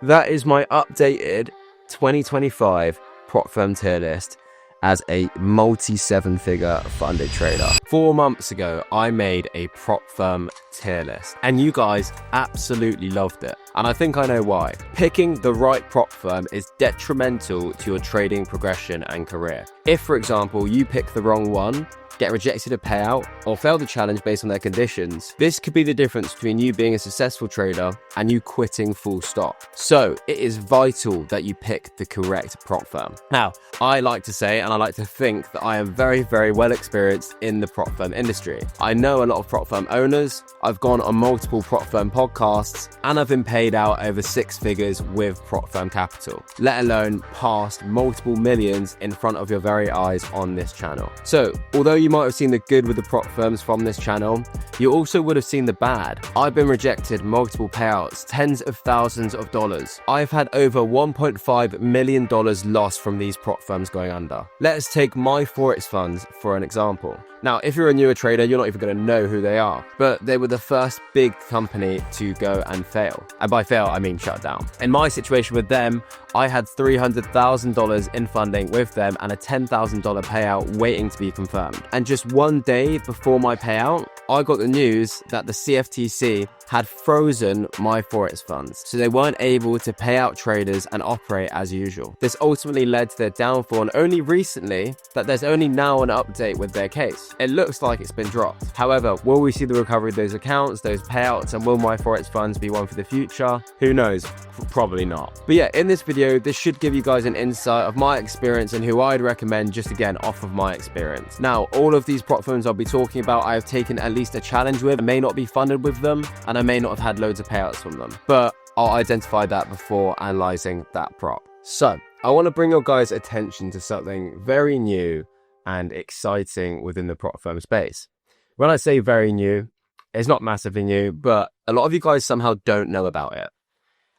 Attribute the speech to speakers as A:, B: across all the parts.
A: That is my updated 2025 prop firm tier list as a multi-7-figure funded trader. 4 months ago, I made a prop firm tier list and you guys absolutely loved it. And I think I know why. Picking the right prop firm is detrimental to your trading progression and career. If, for example, you pick the wrong one, get rejected a payout, or fail the challenge based on their conditions, this could be the difference between you being a successful trader and you quitting full stop. So it is vital that you pick the correct prop firm. Now, I like to say, and I like to think that I am very, very well experienced in the prop firm industry. I know a lot of prop firm owners, I've gone on multiple prop firm podcasts, and I've been paid out over 6 figures with prop firm capital, let alone passed multiple millions in front of your very eyes on this channel. So, although you might have seen the good with the prop firms from this channel, you also would have seen the bad. I've been rejected multiple payouts, tens of thousands of dollars. I've had over $1.5 million lost from these prop firms going under. Let's take my Forex funds for an example. Now, if you're a newer trader, you're not even going to know who they are, but they were the first big company to go and fail. And by fail, I mean shut down. In my situation with them, I had $300,000 in funding with them and a $10,000 payout waiting to be confirmed. And just one day before my payout, I got the news that the CFTC had frozen my Forex funds, so they weren't able to pay out traders and operate as usual. This ultimately led to their downfall, and only recently that there's only now an update with their case. It looks like it's been dropped. However, will we see the recovery of those accounts, those payouts, and will my Forex funds be one for the future? Who knows? Probably not. But yeah, in this video, this should give you guys an insight of my experience and who I'd recommend, just again off of my experience. Now, all of these prop firms I'll be talking about, I have taken at least a challenge with. I may not be funded with them, and I may not have had loads of payouts from them, but I'll identify that before analyzing that prop. So I want to bring your guys' attention to something very new and exciting within the prop firm space. When I say very new, it's not massively new, but a lot of you guys somehow don't know about it.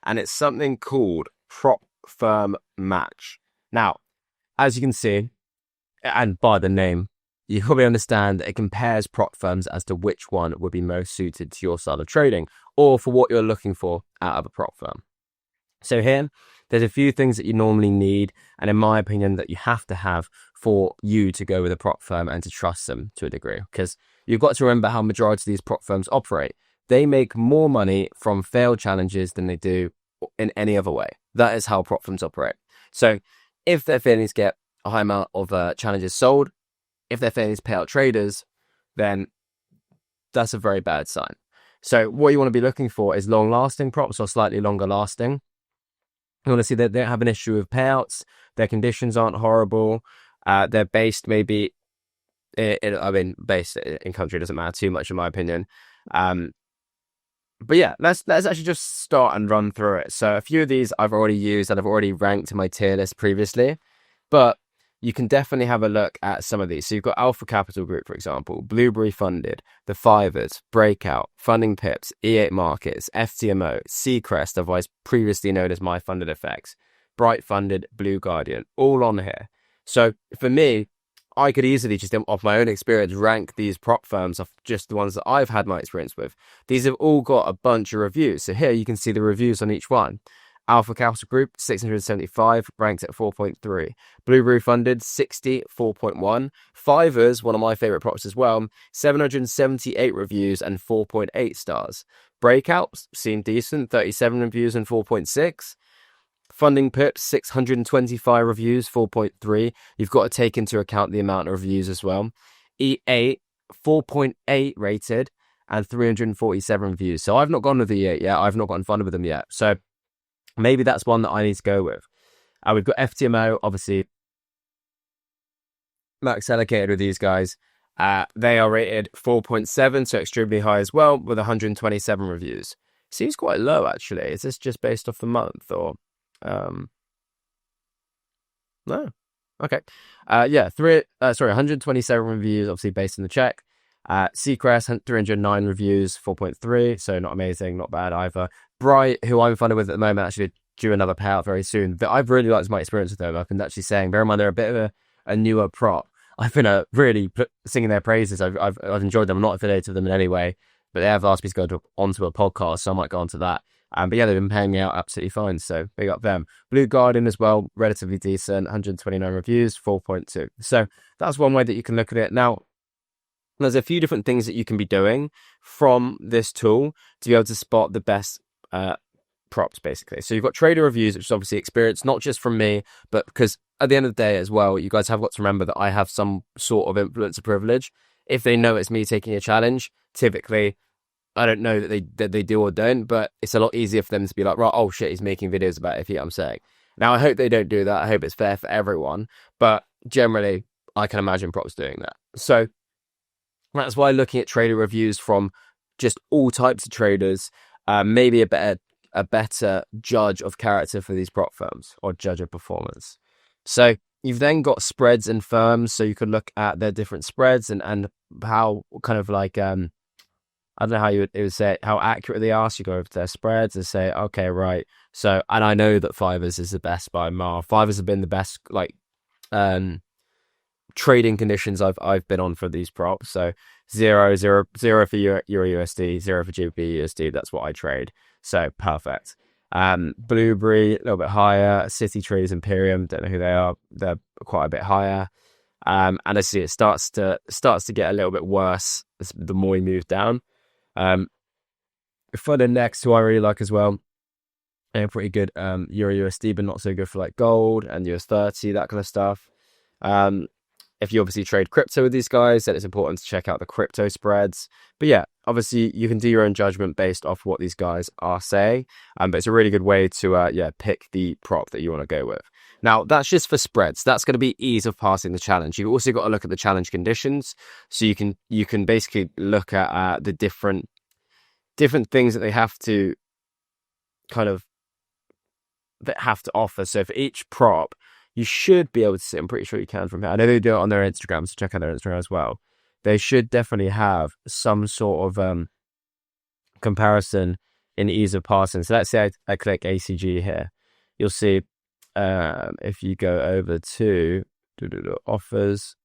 A: And it's something called prop firm match. Now, as you can see, and by the name, you probably understand that it compares prop firms as to which one would be most suited to your style of trading or for what you're looking for out of a prop firm. So here, there's a few things that you normally need, and in my opinion, that you have to have for you to go with a prop firm and to trust them to a degree. Because you've got to remember how majority of these prop firms operate. They make more money from failed challenges than they do in any other way. That is how prop firms operate. So if their failings get a high amount of challenges sold, if they're failing to pay out traders, then that's a very bad sign. So what you want to be looking for is long-lasting props or slightly longer lasting. You want to see that they don't have an issue with payouts, their conditions aren't horrible, they're based maybe, based in country doesn't matter too much in my opinion. But yeah, let's actually just start and run through it. So a few of these I've already used and I've already ranked in my tier list previously, but you can definitely have a look at some of these. So you've got Alpha Capital Group, for example, Blueberry Funded, The Fivers, Breakout, Funding Pips, E8 Markets, FTMO, Seacrest, otherwise previously known as My Funded FX, Bright Funded, Blue Guardian, all on here. So for me, I could easily just, off my own experience, rank these prop firms off just the ones that I've had my experience with. These have all got a bunch of reviews. So here you can see the reviews on each one. Alpha Capital Group, 675, ranked at 4.3. Blueberry Funded, 60, 4.1. Fivers, one of my favorite props as well, 778 reviews and 4.8 stars. Breakouts, seemed decent, 37 reviews and 4.6. Funding Pips, 625 reviews, 4.3. You've got to take into account the amount of reviews as well. E8, 4.8 rated and 347 reviews. So I've not gone with E8 yet. I've not gotten funded with them yet. So maybe that's one that I need to go with. We've got FTMO, obviously, max allocated with these guys. They are rated 4.7, so extremely high as well, with 127 reviews. Seems quite low, actually. Is this just based off the month, or... No. Okay. 127 reviews, obviously based on the check. Seacrest, 309 reviews, 4.3, so not amazing, not bad either. Bright, who I'm funded with at the moment, actually due another payout very soon. But I've really liked my experience with them. I've been actually saying, bear in mind, they're a bit of a newer prop. I've been really singing their praises. I've enjoyed them. I'm not affiliated with them in any way, but they have asked me to go onto a podcast, so I might go onto that. But yeah, they've been paying me out absolutely fine. So big up them. Blue Guardian as well, relatively decent, 129 reviews, 4.2. So that's one way that you can look at it. Now, there's a few different things that you can be doing from this tool to be able to spot the best props, basically. So you've got trader reviews, which is obviously experience, not just from me, but because at the end of the day as well, you guys have got to remember that I have some sort of influencer privilege. If they know it's me taking a challenge, typically, I don't know that they do or don't, but it's a lot easier for them to be like, right, oh shit, he's making videos about it, if you know what I'm saying. Now, I hope they don't do that. I hope it's fair for everyone, but generally, I can imagine props doing that. So that's why looking at trader reviews from just all types of traders, maybe a better judge of character for these prop firms or judge of performance. So you've then got spreads and firms, so you can look at their different spreads and how kind of like I don't know how you would say it, how accurate they are. So you go over to their spreads and say, okay, right. So, and I know that Fivers is the best by a mile. Fivers have been the best like trading conditions I've been on for these props. So 0 for Euro USD, 0 for GBP USD. That's what I trade. So perfect. Blueberry a little bit higher. City Traders Imperium, don't know who they are. They're quite a bit higher. And I see it starts to get a little bit worse the more we move down. For the next, who I really like as well, and pretty good Euro USD, but not so good for like gold and US30, that kind of stuff. If you obviously trade crypto with these guys, then it's important to check out the crypto spreads. But yeah, obviously you can do your own judgment based off what these guys are saying. But it's a really good way to pick the prop that you want to go with. Now, that's just for spreads. That's going to be ease of passing the challenge. You've also got to look at the challenge conditions. So you can basically look at the different things that they have to offer. So for each prop, you should be able to see, I'm pretty sure you can from here. I know they do it on their Instagram, so check out their Instagram as well. They should definitely have some sort of comparison in ease of passing. So let's say I click ACG here. You'll see if you go over to offers.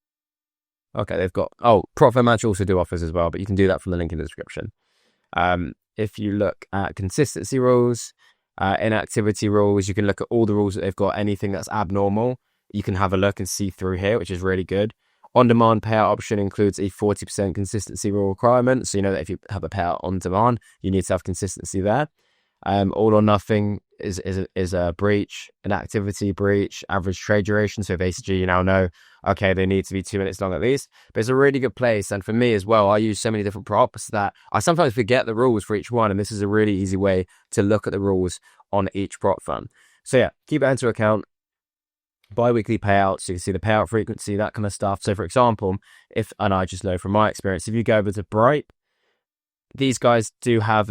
A: Okay, they've got, Prop Firm Match also do offers as well, but you can do that from the link in the description. If you look at consistency rules, inactivity rules, you can look at all the rules that they've got. Anything that's abnormal, you can have a look and see through here, which is really good. On-demand payout option includes a 40% consistency rule requirement. So you know that if you have a payout on demand, you need to have consistency there. All or nothing is a breach, an activity breach, average trade duration. So if ACG, you now know, okay, they need to be 2 minutes long at least. But it's a really good place. And for me as well, I use so many different props that I sometimes forget the rules for each one. And this is a really easy way to look at the rules on each prop firm. So yeah, keep that into account. Bi-weekly payouts, so you can see the payout frequency, that kind of stuff. So for example, and I just know from my experience, if you go over to Bright, these guys do have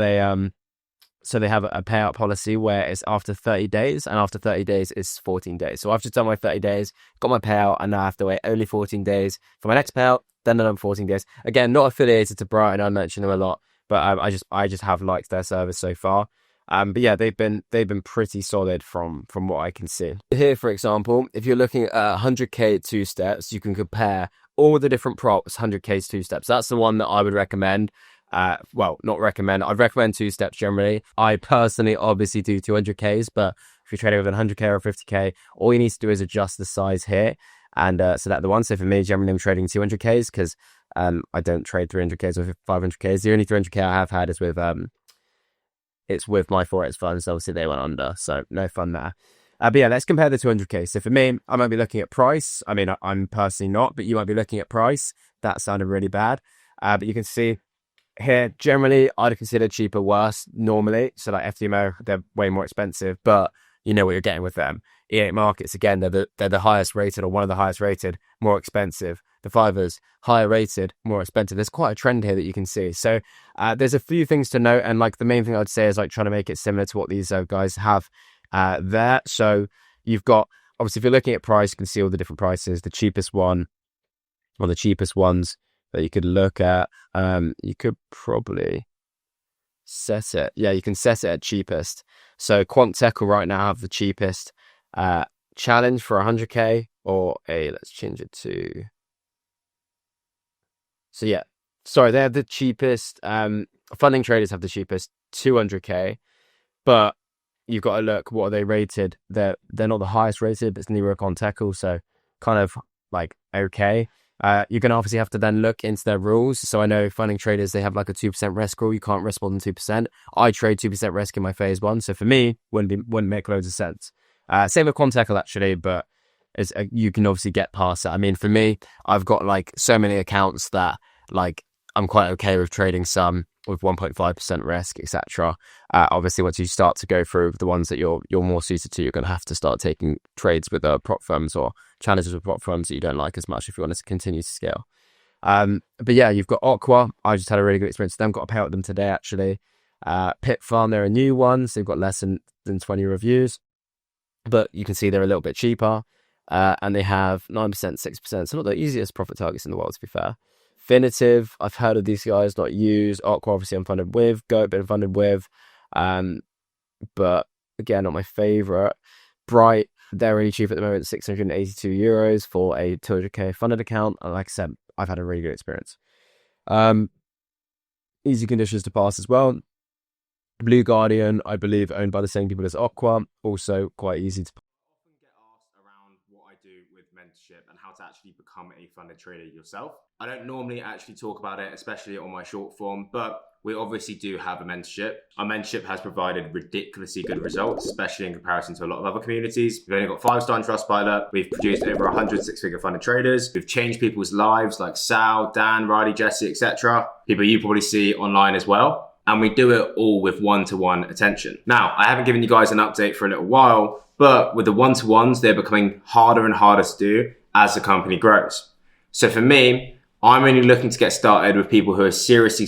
A: so they have a payout policy where it's after 30 days, and after 30 days is 14 days. So I've just done my 30 days, got my payout, and now I have to wait only 14 days for my next payout, then another 14 days. Again, not affiliated to Bright, and I mention them a lot, but I just have liked their service so far. But yeah, they've been pretty solid from what I can see. Here, for example, if you're looking at 100k 2 steps, you can compare all the different props, 100k 2 steps. That's the one that I would recommend. Well, not recommend. I'd recommend 2 steps generally. I personally obviously do 200Ks, but if you're trading with 100K or 50K, all you need to do is adjust the size here and select the one. So for me, generally I'm trading 200Ks because I don't trade 300Ks or 500Ks. The only 300K I have had is with it's with my Forex funds. Obviously they went under, so no fun there. But yeah, let's compare the 200K. So for me, I might be looking at price. I mean, I'm personally not, but you might be looking at price. That sounded really bad. But you can see here, generally, I'd consider cheaper worse normally. So like FTMO, they're way more expensive, but you know what you're getting with them. E8 Markets, again, they're the highest rated or one of the highest rated, more expensive. The Fivers, higher rated, more expensive. There's quite a trend here that you can see. So there's a few things to note. And like the main thing I'd say is like trying to make it similar to what these guys have there. So you've got, obviously, if you're looking at price, you can see all the different prices. The cheapest one, or the cheapest ones that you could look at. You could probably set it. Yeah, you can set it at cheapest. So Quantech will right now have the cheapest challenge for 100k, or let's change it to. So yeah, sorry, they have the cheapest. Funding traders have the cheapest 200k, But you've got to look, what are they rated? They're not the highest rated, but it's Nero Contecal, so kind of like okay. You're going to obviously have to then look into their rules. So I know funding traders, they have like a 2% risk rule. You can't risk more than 2%. I trade 2% risk in my phase one. So for me, wouldn't make loads of sense. Same with Contecal actually, but you can obviously get past it. I mean, for me, I've got like so many accounts that like I'm quite okay with trading some with 1.5% risk, etc. Obviously, once you start to go through the ones that you're more suited to, you're going to have to start taking trades with prop firms or challenges with prop firms that you don't like as much if you want to continue to scale. But yeah, you've got Aqua. I just had a really good experience with them. Got a payout with them today, actually. Pit Farm, they're a new one, so they've got less than 20 reviews, but you can see they're a little bit cheaper. And they have 9%, 6%. So not the easiest profit targets in the world, to be fair. Finitive, I've heard of these guys, not used. Aqua, obviously, I'm funded with. Goat, been funded with. But again, not my favorite. Bright, they're really cheap at the moment, €682 for a 200k funded account. And like I said, I've had a really good experience. Easy conditions to pass as well. Blue Guardian, I believe, owned by the same people as Aqua, also quite easy to pass.
B: What I do with mentorship and how to actually become a funded trader yourself. I don't normally actually talk about it, especially on my short form, but we obviously do have a mentorship. Our mentorship has provided ridiculously good results, especially in comparison to a lot of other communities. We've only got 5-star on Trustpilot. We've produced over 100 six-figure funded traders. We've changed people's lives like Sal, Dan, Riley, Jesse, etc. People you probably see online as well. And we do it all with one-to-one attention. Now, I haven't given you guys an update for a little while, but with the one-to-ones, they're becoming harder and harder to do as the company grows. So for me, I'm only looking to get started with people who are seriously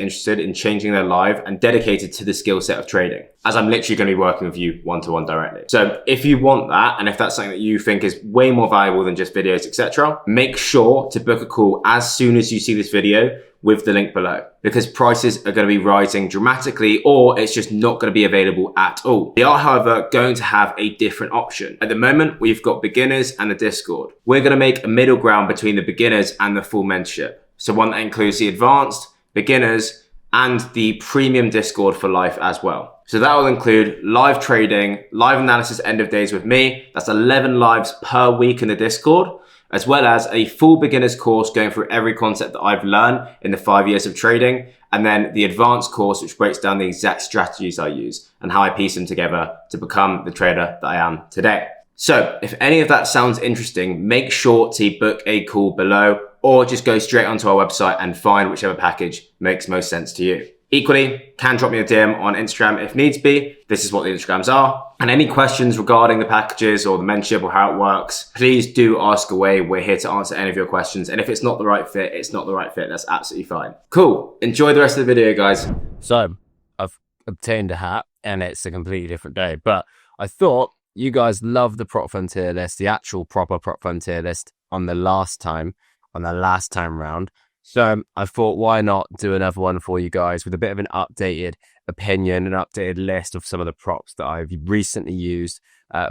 B: interested in changing their life and dedicated to the skill set of trading, as I'm literally going to be working with you one-to-one directly. So if you want that, and if that's something that you think is way more valuable than just videos, etc., make sure to book a call as soon as you see this video with the link below, because prices are going to be rising dramatically, or it's just not going to be available at all. We are, however, going to have a different option. At the moment, we've got beginners and the Discord. We're going to make a middle ground between the beginners and the full mentorship. So one that includes the advanced, beginners, and the premium Discord for life as well. So that will include live trading, live analysis end of days with me. That's 11 lives per week in the Discord, as well as a full beginner's course going through every concept that I've learned in the 5 years of trading, and then the advanced course, which breaks down the exact strategies I use and how I piece them together to become the trader that I am today. So if any of that sounds interesting, make sure to book a call below, or just go straight onto our website and find whichever package makes most sense to you. Equally, can drop me a DM on Instagram if needs be. This is what the Instagrams are. And any questions regarding the packages or the mentorship or how it works, please do ask away. We're here to answer any of your questions. And if it's not the right fit, it's not the right fit. That's absolutely fine. Cool. Enjoy the rest of the video, guys.
A: So I've obtained a hat and it's a completely different day, but I thought you guys love the prop firm tier list, the actual proper prop firm tier list on the last time round. So I thought, why not do another one for you guys with a bit of an updated opinion, an updated list of some of the props that I've recently used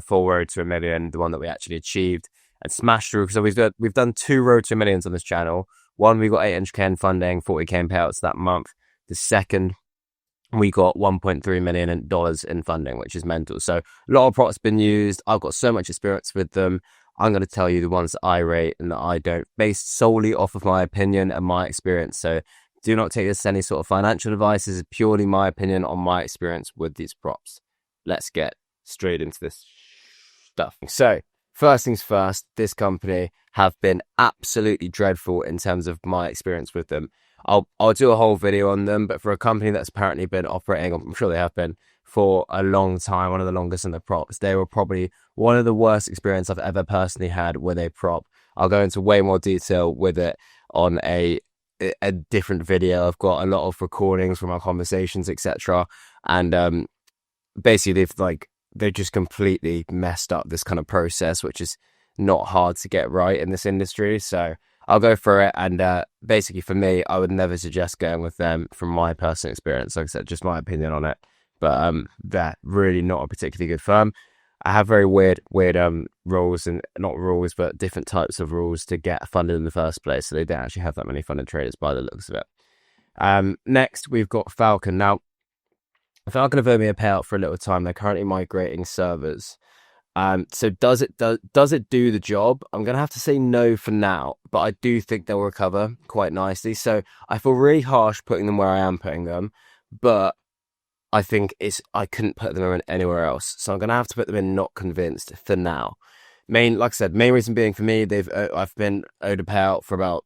A: for Road to a Million, the one that we actually achieved and smashed through. So we've done 2 Road to a Millions on this channel. One, we got 800k in funding, 40k in payouts that month. The second, we got $1.3 million in funding, which is mental. So a lot of props been used. I've got so much experience with them. I'm going to tell you the ones that I rate and that I don't, based solely off of my opinion and my experience. So do not take this as any sort of financial advice. This is purely my opinion on my experience with these props. Let's get straight into this stuff. So first things first, this company have been absolutely dreadful in terms of my experience with them. I'll do a whole video on them, but for a company that's apparently been operating, I'm sure they have been, for a long time, one of the longest in the props, they were probably one of the worst experience I've ever personally had with a prop. I'll go into way more detail with it on a different video. I've got a lot of recordings from our conversations, etc. And basically they've just completely messed up this kind of process, which is not hard to get right in this industry. So I'll go through it, and basically for me, I would never suggest going with them from my personal experience. Like I said, just my opinion on it. But they're really not a particularly good firm. I have very weird rules, and not rules, but different types of rules to get funded in the first place. So they don't actually have that many funded traders by the looks of it. Next, we've got Falcon. Now, I think I'm going to owe me a payout for a little time. They're currently migrating servers. So does it do the job? I'm gonna have to say no for now, but I do think they'll recover quite nicely. So I feel really harsh putting them where I am putting them, but I think I couldn't put them in anywhere else. So I'm gonna have to put them in not convinced for now. Like I said, main reason being for me, I've been owed a payout for about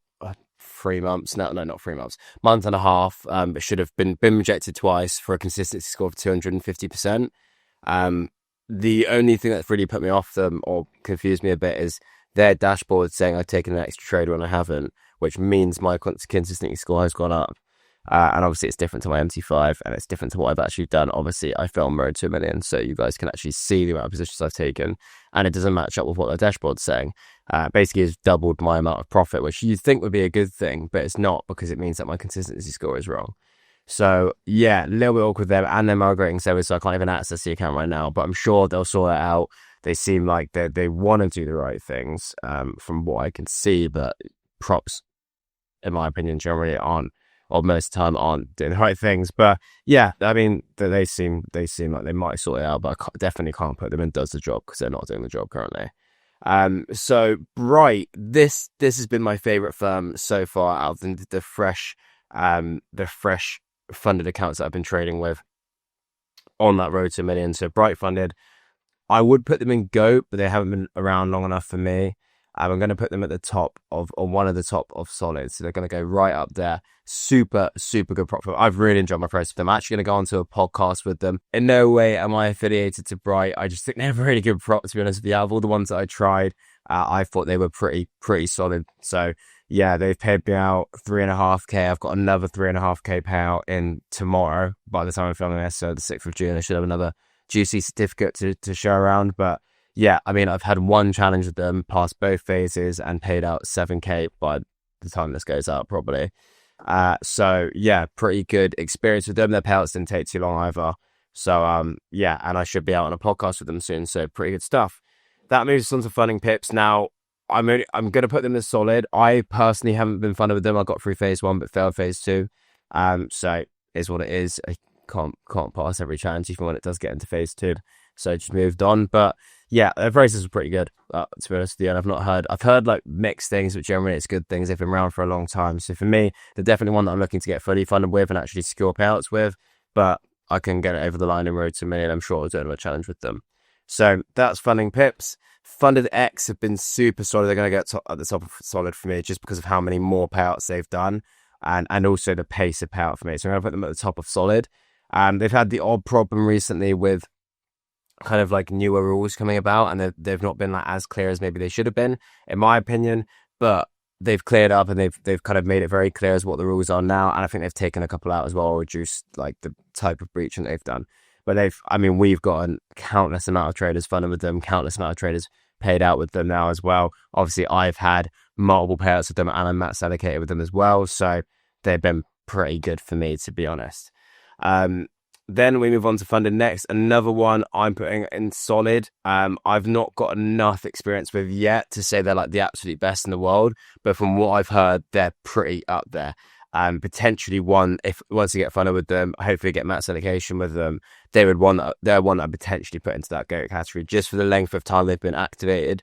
A: 3 months. No, not 3 months, month and a half. But should have been rejected twice for a consistency score of 250%. The only thing that's really put me off them or confused me a bit is their dashboard saying I've taken an extra trade when I haven't, which means my consistency score has gone up. And obviously it's different to my MT5 and it's different to what I've actually done. Obviously I film road to a million, so you guys can actually see the amount of positions I've taken, and it doesn't match up with what the dashboard's saying. Basically it's doubled my amount of profit, which you'd think would be a good thing, but it's not, because it means that my consistency score is wrong. So yeah, a little bit awkward there, and they're migrating servers, so I can't even access the account right now, but I'm sure they'll sort it out. They seem like they want to do the right things, from what I can see, but props, in my opinion, generally aren't, or most of the time aren't doing the right things. But yeah, I mean, they seem like they might sort it out, but definitely can't put them in does the job, because they're not doing the job currently. So Bright, this has been my favorite firm so far out of the fresh funded accounts that I've been trading with on that road to a million. So Bright funded, I would put them in GOAT, but they haven't been around long enough for me. I'm going to put them at the top of, or one of the top of solids. So they're going to go right up there. Super, super good prop firm. I've really enjoyed my process with them. I'm actually going to go onto a podcast with them. In no way am I affiliated to Bright. I just think they're really good prop, to be honest with you. Out of all the ones that I tried, I thought they were pretty solid. So yeah, they've paid me out 3.5k. I've got another 3.5k payout in tomorrow. By the time I'm filming this, so the 6th of June, I should have another juicy certificate to show around. But yeah, I mean, I've had one challenge with them, passed both phases, and paid out 7k by the time this goes out, probably. So yeah, pretty good experience with them. Their payouts didn't take too long either. So yeah, and I should be out on a podcast with them soon. So pretty good stuff. That moves us on to funding pips. Now, I'm going to put them as solid. I personally haven't been funded with them. I got through phase 1, but failed phase 2. So is what it is. I can't pass every challenge even when it does get into phase 2. So I just moved on. But yeah, their prices were pretty good, to be honest with you. And I've heard like mixed things, but generally it's good things. They've been around for a long time. So for me, they're definitely one that I'm looking to get fully funded with and actually secure payouts with. But I can get it over the line in road to a million. I'm sure I'll do another challenge with them. So that's funding pips. Funded X have been super solid. They're going to get at the top of solid for me just because of how many more payouts they've done, and also the pace of payout for me. So I'm going to put them at the top of solid. They've had the odd problem recently with kind of like newer rules coming about, and they've not been like as clear as maybe they should have been, in my opinion. But they've cleared up, and they've kind of made it very clear as what the rules are now. And I think they've taken a couple out as well, or reduced like the type of breaching they've done. But we've gotten countless amount of traders funded with them, countless amount of traders paid out with them now as well. Obviously, I've had multiple payouts with them, and I'm max allocated with them as well. So they've been pretty good for me, to be honest. Then we move on to funded next. Another one I'm putting in solid. I've not got enough experience with yet to say they're like the absolute best in the world, but from what I've heard, they're pretty up there. Potentially once you get funded with them, hopefully get max allocation with them, they're one that I potentially put into that GOAT category just for the length of time they've been active.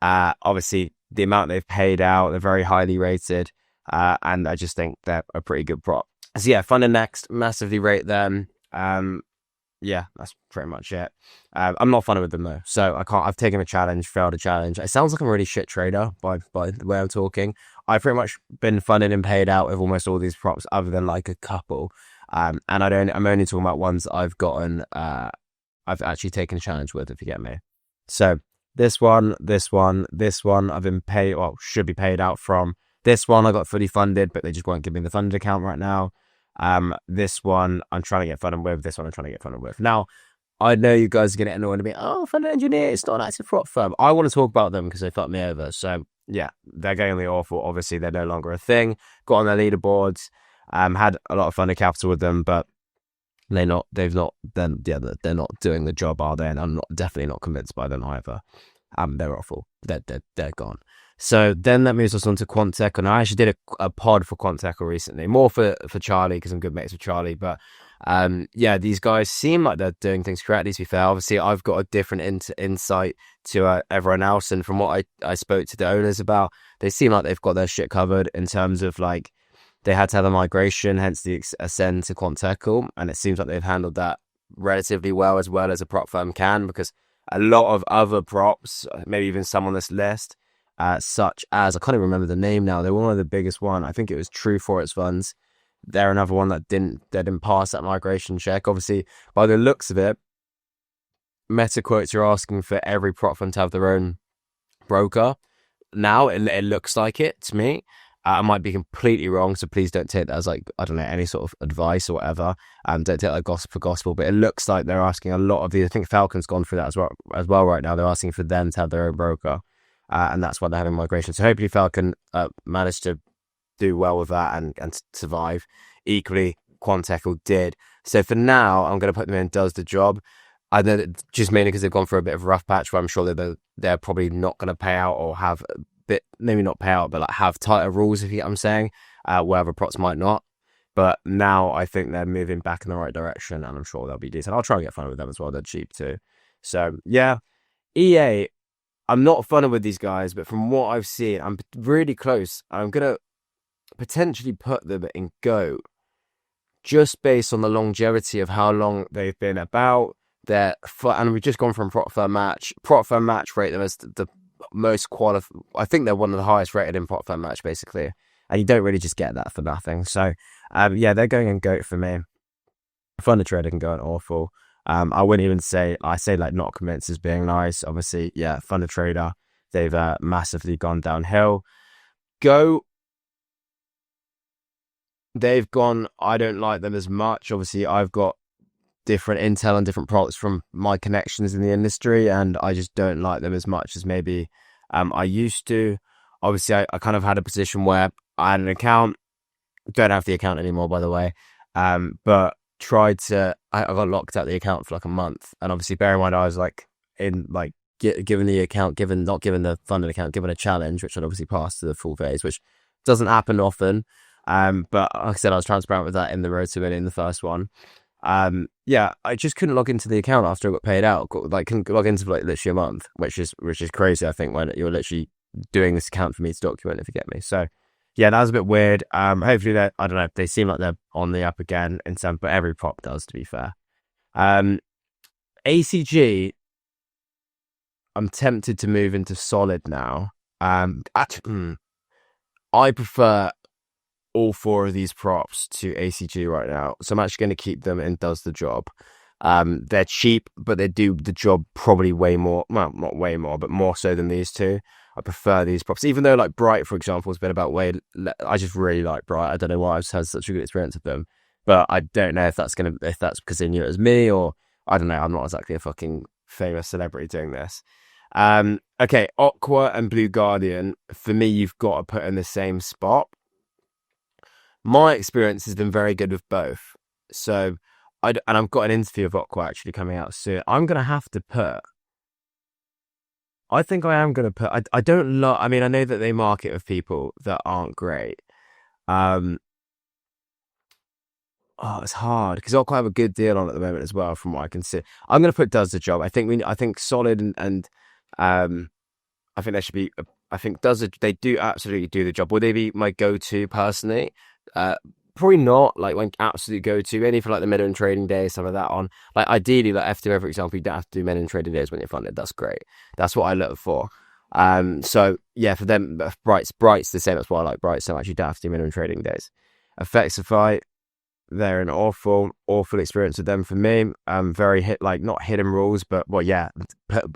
A: Obviously the amount they've paid out, they're very highly rated, and I just think they're a pretty good prop. So yeah, funded next, massively rate them. Yeah, that's pretty much it. I'm not funded with them though, so I can't. I've taken a challenge, failed a challenge. It sounds like I'm a really shit trader by the way I'm talking. I've pretty much been funded and paid out with almost all these props, other than like a couple. And I'm only talking about ones that I've gotten. I've actually taken a challenge with, if you get me. So this one, I've been paid, well, should be paid out from. This one I got fully funded, but they just won't give me the funded account right now. This one I'm trying to get funded with. This one I'm trying to get funded with. Now, I know you guys are going to get annoyed at me. Oh, funded engineer, it's not an active prop firm. I want to talk about them because they fucked me over. So yeah, they're going to be awful. Obviously, they're no longer a thing. Got on their leaderboards. Had a lot of funded capital with them, but they're not doing the job, are they? And I'm definitely not convinced by them either. They're awful. They're gone. So then that moves us on to Quanteco. And I actually did a pod for Quanteco recently, more for Charlie because I'm good mates with Charlie. But yeah, these guys seem like they're doing things correctly, to be fair. Obviously, I've got a different insight to everyone else. And from what I spoke to the owners about, they seem like they've got their shit covered in terms of like they had to have a migration, hence the ascend to Quanteco. And it seems like they've handled that relatively well as a prop firm can, because a lot of other props, maybe even some on this list, such as, I can't even remember the name now. They're one of the biggest one. I think it was True Forex Funds. They're another one that didn't pass that migration check. Obviously, by the looks of it, Meta Quotes are asking for every prop fund to have their own broker. Now it looks like it to me. I might be completely wrong, so please don't take that as like, I don't know, any sort of advice or whatever. Don't take that gossip for gospel. But it looks like they're asking a lot of these. I think Falcon's gone through that as well right now. They're asking for them to have their own broker, and that's why they're having migration. So hopefully Falcon managed to do well with that and survive. Equally, Quanteco did. So for now, I'm going to put them in does the job. I know that just mainly because they've gone through a bit of a rough patch where I'm sure they're probably not going to pay out or have a bit, maybe not pay out, but like have tighter rules, if you get what I'm saying, where other props might not. But now I think they're moving back in the right direction, and I'm sure they'll be decent. I'll try and get fun with them as well. They're cheap too. So yeah, EA, I'm not fun with these guys, but from what I've seen, I'm really close. I'm going to potentially put them in GOAT just based on the longevity of how long they've been about. And we've just gone from prop firm match. Prop firm match rate them as the most qualified. I think they're one of the highest rated in prop firm match, basically. And you don't really just get that for nothing. So, yeah, they're going in GOAT for me. Thunder Trader can go in awful. I wouldn't even say, I say like not convinced as being nice. Obviously, yeah, Thunder Trader, they've massively gone downhill. GOAT, they've gone, I don't like them as much. Obviously, I've got different intel and different products from my connections in the industry, and I just don't like them as much as maybe I used to. Obviously, I kind of had a position where I had an account, don't have the account anymore, by the way, but tried to, I got locked out the account for like a month, and obviously bear in mind I was like in like given the account, not given the funded account, given a challenge, which I'd obviously passed to the full phase, which doesn't happen often. But like I said, I was transparent with that in the Road to Winning, the first one. Yeah, I just couldn't log into the account after I got paid out. Couldn't log into for like literally a month, which is crazy. I think when you're literally doing this account for me to document, if you get me. So yeah, that was a bit weird. Hopefully I don't know. They seem like they're on the up again in some, but every prop does, to be fair. ACG, I'm tempted to move into solid now. I prefer all four of these props to ACG right now, so I'm actually going to keep them in does the job. They're cheap, but they do the job probably way more, well, not way more, but more so than these two. I prefer these props, even though like Bright, for example, has been about way. I just really like Bright. I don't know why I've had such a good experience with them, but I don't know if that's because they knew it was me, or I don't know. I'm not exactly a fucking famous celebrity doing this. Okay, Aqua and Blue Guardian, for me, you've got to put in the same spot. My experience has been very good with both. So, and I've got an interview of Aqua actually coming out soon. I'm going to have to put, I think I am going to put, I don't love, I mean, I know that they market with people that aren't great. Oh, it's hard because Aqua have a good deal on at the moment as well, from what I can see. I'm going to put does the job. I think solid and I think there should be, I think they do absolutely do the job. Would they be my go-to personally? Probably not. Like when absolute go-to, only for like the minimum trading days, some of that on. Like ideally, like F2, for example, you don't have to do minimum trading days when you're funded. That's great. That's what I look for. So yeah, for them, Bright's the same. That's why I like Bright so much. You don't have to do minimum trading days. Effectify, they're an awful experience with them for me. Very not hidden rules, but well, yeah,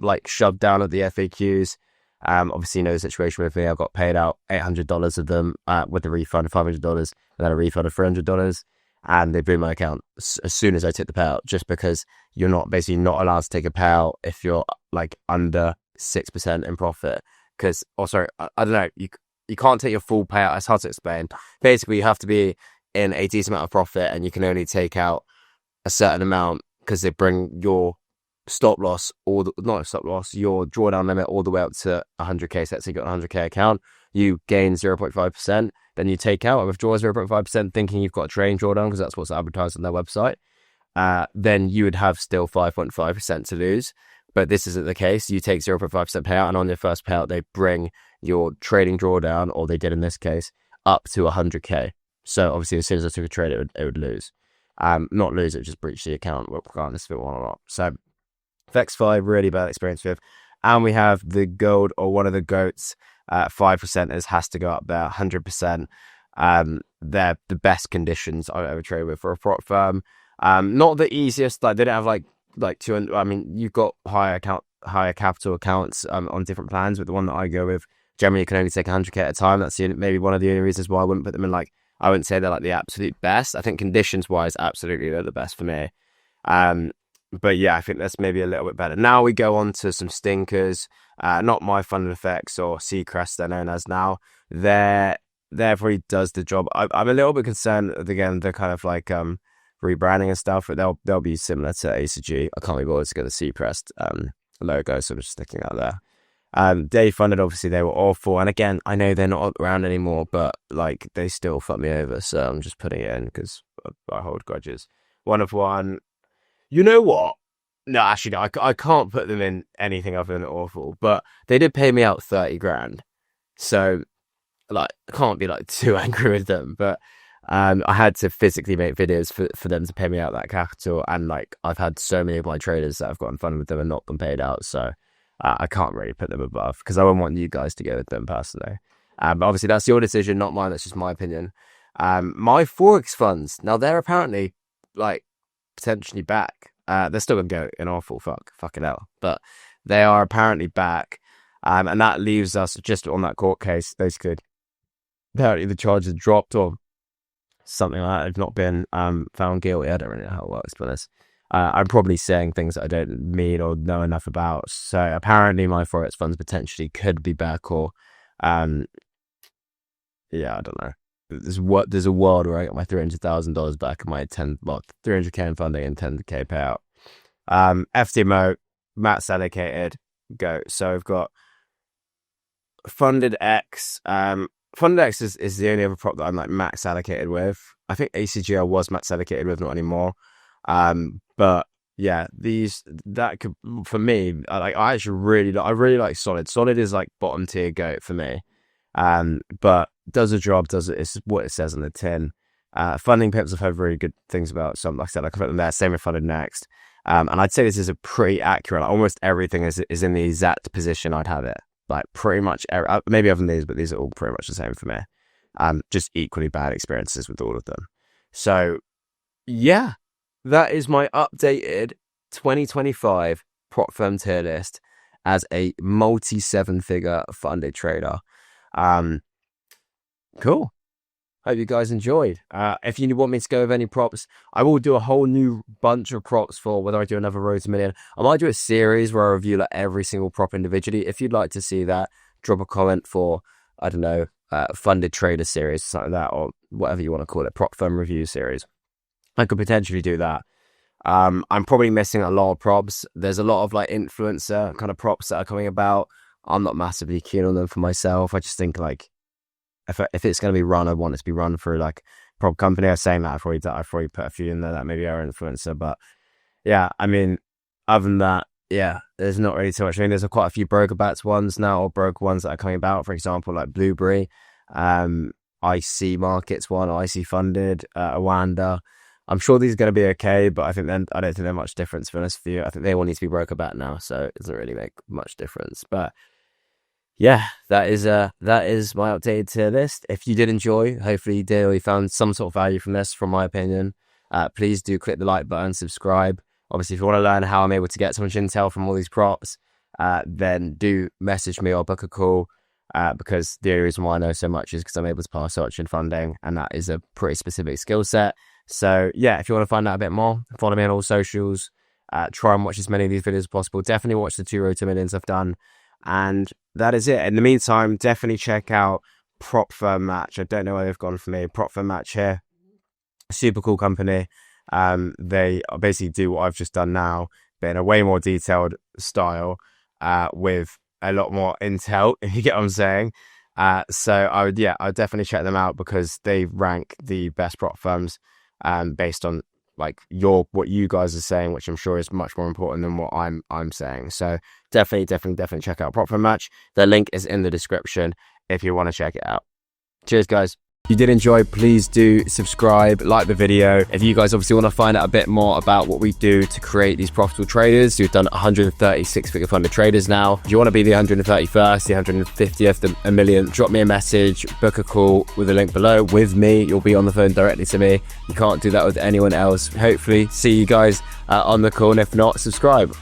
A: like shoved down at the FAQs. Obviously, you know the situation with me. I got paid out $800 of them with a refund of $500, and then a refund of $300, and they blew my account as soon as I took the payout, just because you're not allowed to take a payout if you're like under 6% in profit. Because, I don't know, you can't take your full payout. It's hard to explain. Basically, you have to be in a decent amount of profit, and you can only take out a certain amount because they bring your stop loss, not stop loss, your drawdown limit all the way up to 100k. So let's say you got a 100k account, you gain 0.5%, then you take out or withdraw 0.5%, thinking you've got a trading drawdown because that's what's advertised on their website. Then you would have still 5.5% to lose. But this isn't the case. You take 0.5% payout, and on your first payout, they bring your trading drawdown, or they did in this case, up to 100k. So obviously, as soon as I took a trade, it would lose. Not lose, it would just breach the account, regardless if it won or not. So VEX5, really bad experience with. And we have the gold, or one of the GOATs, 5%ers has to go up there, 100%. They're the best conditions I've ever traded with for a prop firm. Not the easiest, like they don't have like 200. I mean, you've got higher capital accounts on different plans, but the one that I go with, generally you can only take 100k at a time. That's maybe one of the only reasons why I wouldn't put them in, like, I wouldn't say they're like the absolute best. I think conditions wise, absolutely they're the best for me. But yeah, I think that's maybe a little bit better. Now we go on to some stinkers. Not my Fund Effects or Seacrest, they're known as now. There probably does the job. I'm a little bit concerned, again, they're kind of like rebranding and stuff, but they'll be similar to ACG. I can't be bothered to get the Seacrest logo, so I'm just sticking out there. Day Funded, obviously they were awful, and again, I know they're not around anymore, but like they still fucked me over, so I'm just putting it in because I hold grudges. One of one. You know what? No, actually, no, I can't put them in anything other than awful, but they did pay me out 30 grand. So, like, I can't be like too angry with them, but I had to physically make videos for them to pay me out that capital. And like, I've had so many of my traders that have gotten fun with them and not been paid out. So I can't really put them above because I wouldn't want you guys to go with them personally. But obviously, that's your decision, not mine. That's just my opinion. My Forex funds, now they're apparently like potentially back. They're still gonna go in awful fucking hell, but they are apparently back. And that leaves us just on that court case. Basically, apparently the charges dropped or something like that. I've not been found guilty. I don't really know how it works, to be honest. I'm probably saying things that I don't mean or know enough about. So apparently my Forex funds potentially could be back, or yeah, I don't know. There's a world where I got my $300,000 back and my 300k in funding and 10k payout. FTMO, max allocated, go. So I've got Funded X. Funded X is the only other prop that I'm like max allocated with. I think ACGL was max allocated with, not anymore. But yeah, that could, for me, I really like Solid. Solid is like bottom tier GOAT for me. But does a job, it's what it says on the tin. Funding pips I've heard really good things about. So like I said, I can put them there. Same with Funded Next. And I'd say this is a pretty accurate, like almost everything is in the exact position I'd have it. Like pretty much, maybe other than these, but these are all pretty much the same for me. Just equally bad experiences with all of them. So yeah, that is my updated 2025 prop firm tier list as a multi-7-figure funded trader. Cool. Hope you guys enjoyed. If you want me to go with any props, I will do a whole new bunch of props for whether I do another Road to Million. I might do a series where I review like every single prop individually. If you'd like to see that, drop a comment for, I don't know, funded trader series, something like that, or whatever you want to call it, prop firm review series. I could potentially do that. I'm probably missing a lot of props. There's a lot of like influencer kind of props that are coming about. I'm not massively keen on them for myself. I just think like if it's going to be run, I want it to be run through like prop company. I was saying that I've probably put a few in there that maybe are influencer, but yeah, I mean, other than that, yeah, there's not really too much. I mean, there's quite a few broker bats ones now, or broker ones that are coming about. For example, like Blueberry, IC Markets one, IC Funded, Awanda. I'm sure these are going to be okay, but I don't think they're much difference, to be honest with you. I think they all need to be broker bat now, so it doesn't really make much difference. But yeah, that is my updated tier list. If you did enjoy, hopefully you did, or you found some sort of value from this, from my opinion, please do click the like button, subscribe. Obviously, if you want to learn how I'm able to get so much intel from all these props, then do message me or book a call, because the only reason why I know so much is because I'm able to pass such in funding, and that is a pretty specific skill set. So yeah, if you want to find out a bit more, follow me on all socials. Try and watch as many of these videos as possible. Definitely watch the 2 Road to Millions I've done. And that is it. In the meantime, definitely check out Prop Firm Match. I don't know where they've gone for me. Prop Firm Match here. Super cool company. They basically do what I've just done now. but in a way more detailed style, with a lot more intel, if you get what I'm saying. So I would definitely check them out, because they rank the best prop firms based on like what you guys are saying, which I'm sure is much more important than what I'm saying. So definitely check out Prop Firm Match. The link is in the description if you want to check it out. Cheers, guys. If you did enjoy, please do subscribe, like the video. If you guys obviously want to find out a bit more about what we do to create these profitable traders, we've done 136 figure funded traders now. If you want to be the 131st, the 150th, the a million, drop me a message, book a call with the link below with me. You'll be on the phone directly to me. You can't do that with anyone else. Hopefully see you guys on the call, and if not, subscribe.